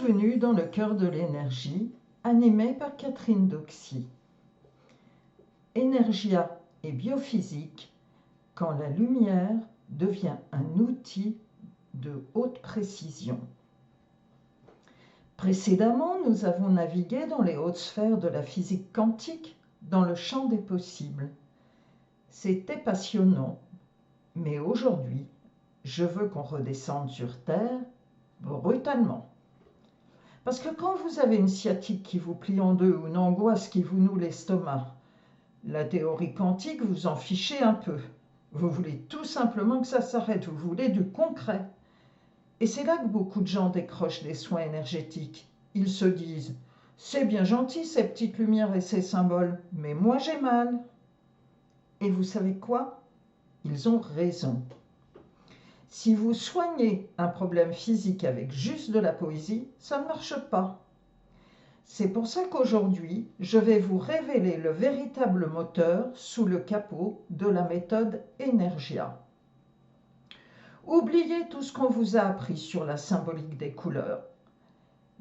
Bienvenue dans le cœur de l'énergie, animé par Catherine Doxy. Energia et biophysique, quand la lumière devient un outil de haute précision. Précédemment, nous avons navigué dans les hautes sphères de la physique quantique, dans le champ des possibles. C'était passionnant, mais aujourd'hui, je veux qu'on redescende sur Terre brutalement. Parce que quand vous avez une sciatique qui vous plie en deux ou une angoisse qui vous noue l'estomac, la théorie quantique vous en fichez un peu. Vous voulez tout simplement que ça s'arrête, vous voulez du concret. Et c'est là que beaucoup de gens décrochent des soins énergétiques. Ils se disent « C'est bien gentil ces petites lumières et ces symboles, mais moi j'ai mal. » Et vous savez quoi? Ils ont raison. Si vous soignez un problème physique avec juste de la poésie, ça ne marche pas. C'est pour ça qu'aujourd'hui, je vais vous révéler le véritable moteur sous le capot de la méthode Energia. Oubliez tout ce qu'on vous a appris sur la symbolique des couleurs.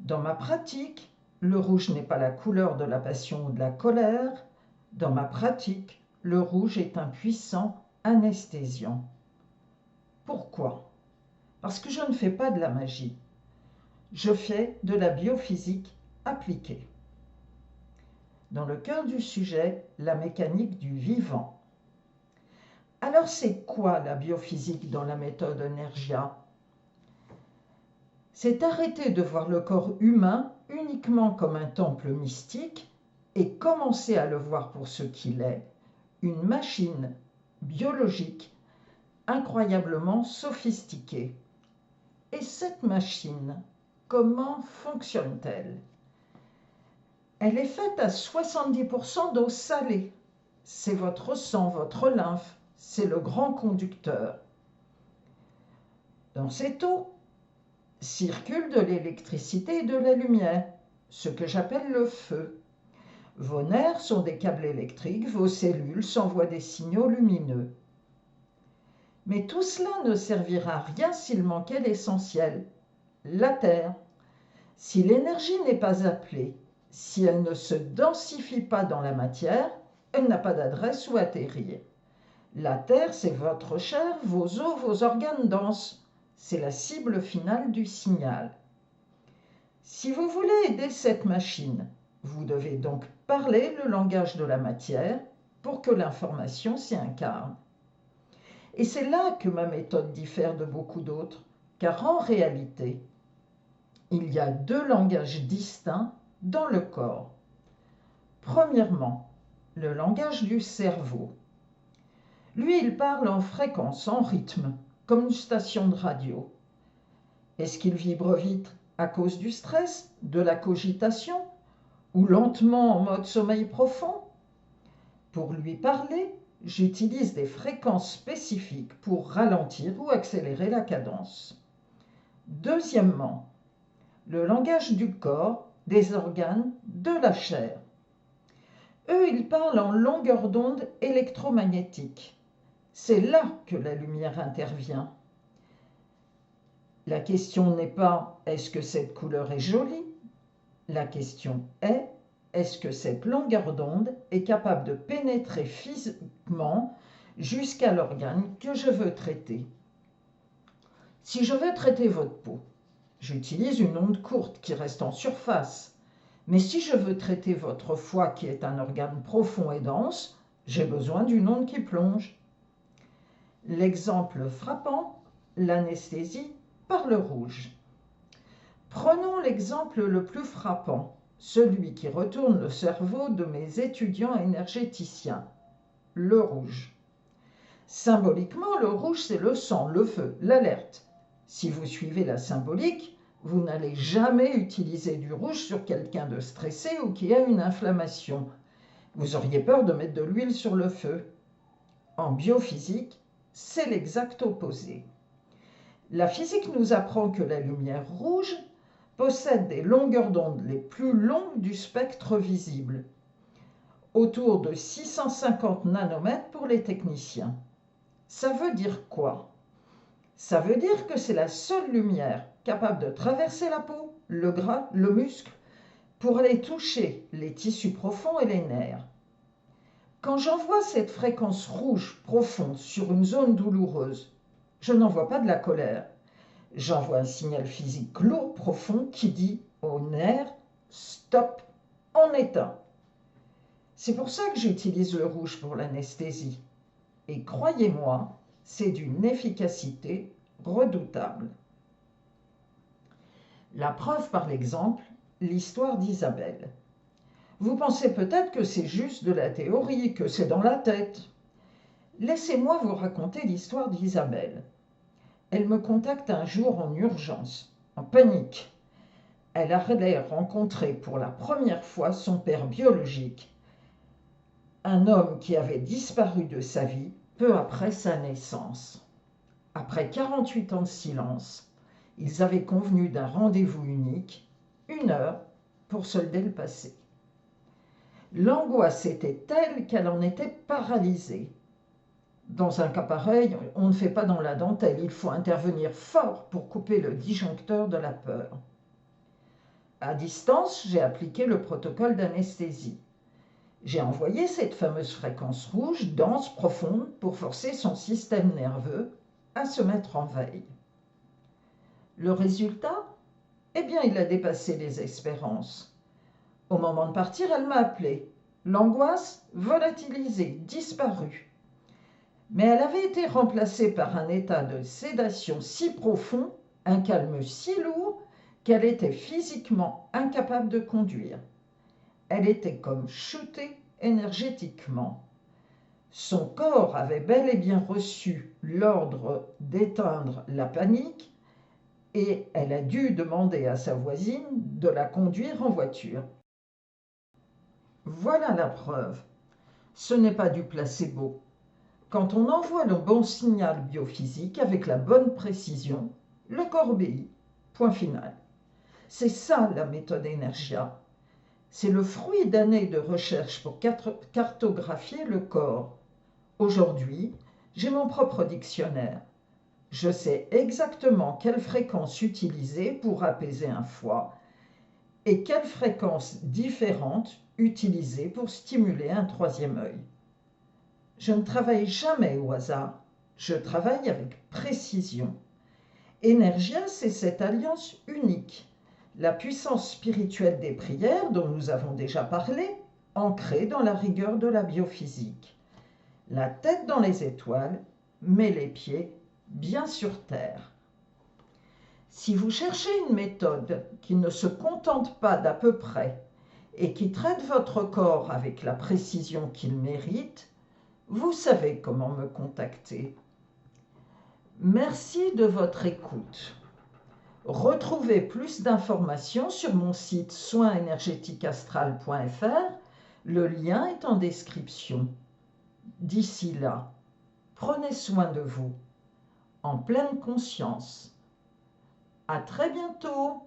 Dans ma pratique, le rouge n'est pas la couleur de la passion ou de la colère. Dans ma pratique, le rouge est un puissant anesthésiant. Pourquoi? Parce que je ne fais pas de la magie. Je fais de la biophysique appliquée. Dans le cœur du sujet, la mécanique du vivant. Alors c'est quoi la biophysique dans la méthode Energia? C'est arrêter de voir le corps humain uniquement comme un temple mystique et commencer à le voir pour ce qu'il est, une machine biologique incroyablement sophistiquée. Et cette machine, comment fonctionne-t-elle? Elle est faite à 70% d'eau salée. C'est votre sang, votre lymphe, c'est le grand conducteur. Dans cette eau circule de l'électricité et de la lumière, ce que j'appelle le feu. Vos nerfs sont des câbles électriques, vos cellules s'envoient des signaux lumineux. Mais tout cela ne servira à rien s'il manquait l'essentiel, la Terre. Si l'énergie n'est pas appelée, si elle ne se densifie pas dans la matière, elle n'a pas d'adresse où atterrir. La Terre, c'est votre chair, vos os, vos organes denses. C'est la cible finale du signal. Si vous voulez aider cette machine, vous devez donc parler le langage de la matière pour que l'information s'y incarne. Et c'est là que ma méthode diffère de beaucoup d'autres, car en réalité, il y a deux langages distincts dans le corps. Premièrement, le langage du cerveau. Lui, il parle en fréquence, en rythme, comme une station de radio. Est-ce qu'il vibre vite à cause du stress, de la cogitation, ou lentement en mode sommeil profond? Pour lui parler, j'utilise des fréquences spécifiques pour ralentir ou accélérer la cadence. Deuxièmement, le langage du corps, des organes, de la chair. Eux, ils parlent en longueur d'onde électromagnétique. C'est là que la lumière intervient. La question n'est pas « est-ce que cette couleur est jolie ?» La question est « est-ce que cette longueur d'onde est capable de pénétrer physiquement jusqu'à l'organe que je veux traiter ?» Si je veux traiter votre peau, j'utilise une onde courte qui reste en surface. Mais si je veux traiter votre foie, qui est un organe profond et dense, j'ai besoin d'une onde qui plonge. L'exemple frappant, l'anesthésie par le rouge. Prenons l'exemple le plus frappant, celui qui retourne le cerveau de mes étudiants énergéticiens, le rouge. Symboliquement, le rouge, c'est le sang, le feu, l'alerte. Si vous suivez la symbolique, vous n'allez jamais utiliser du rouge sur quelqu'un de stressé ou qui a une inflammation. Vous auriez peur de mettre de l'huile sur le feu. En biophysique, c'est l'exact opposé. La physique nous apprend que la lumière rouge possède des longueurs d'onde les plus longues du spectre visible, autour de 650 nanomètres pour les techniciens. Ça veut dire quoi? Ça veut dire que c'est la seule lumière capable de traverser la peau, le gras, le muscle, pour aller toucher les tissus profonds et les nerfs. Quand j'envoie cette fréquence rouge profonde sur une zone douloureuse, je n'envoie pas de la colère. J'envoie un signal physique lourd, profond, qui dit aux nerfs « stop, on éteint ». C'est pour ça que j'utilise le rouge pour l'anesthésie. Et croyez-moi, c'est d'une efficacité redoutable. La preuve par l'exemple, l'histoire d'Isabelle. Vous pensez peut-être que c'est juste de la théorie, que c'est dans la tête. Laissez-moi vous raconter l'histoire d'Isabelle. Elle me contacte un jour en urgence, en panique. Elle allait rencontrer pour la première fois son père biologique, un homme qui avait disparu de sa vie peu après sa naissance. Après 48 ans de silence, ils avaient convenu d'un rendez-vous unique, 1 heure, pour solder le passé. L'angoisse était telle qu'elle en était paralysée. Dans un cas pareil, on ne fait pas dans la dentelle, il faut intervenir fort pour couper le disjoncteur de la peur. À distance, j'ai appliqué le protocole d'anesthésie. J'ai envoyé cette fameuse fréquence rouge, dense, profonde, pour forcer son système nerveux à se mettre en veille. Le résultat? Eh bien, il a dépassé les espérances. Au moment de partir, elle m'a appelé. L'angoisse, volatilisée, disparue. Mais elle avait été remplacée par un état de sédation si profond, un calme si lourd, qu'elle était physiquement incapable de conduire. Elle était comme shootée énergétiquement. Son corps avait bel et bien reçu l'ordre d'éteindre la panique et elle a dû demander à sa voisine de la conduire en voiture. Voilà la preuve. Ce n'est pas du placebo. Quand on envoie le bon signal biophysique avec la bonne précision, le corps obéit. Point final. C'est ça la méthode Energia. C'est le fruit d'années de recherche pour cartographier le corps. Aujourd'hui, j'ai mon propre dictionnaire. Je sais exactement quelle fréquence utiliser pour apaiser un foie et quelle fréquence différente utiliser pour stimuler un troisième œil. Je ne travaille jamais au hasard, je travaille avec précision. Energia, c'est cette alliance unique, la puissance spirituelle des prières dont nous avons déjà parlé, ancrée dans la rigueur de la biophysique. La tête dans les étoiles, mais les pieds bien sur terre. Si vous cherchez une méthode qui ne se contente pas d'à peu près et qui traite votre corps avec la précision qu'il mérite, vous savez comment me contacter. Merci de votre écoute. Retrouvez plus d'informations sur mon site soinsénergétiqueastral.fr. Le lien est en description. D'ici là, prenez soin de vous, en pleine conscience. À très bientôt!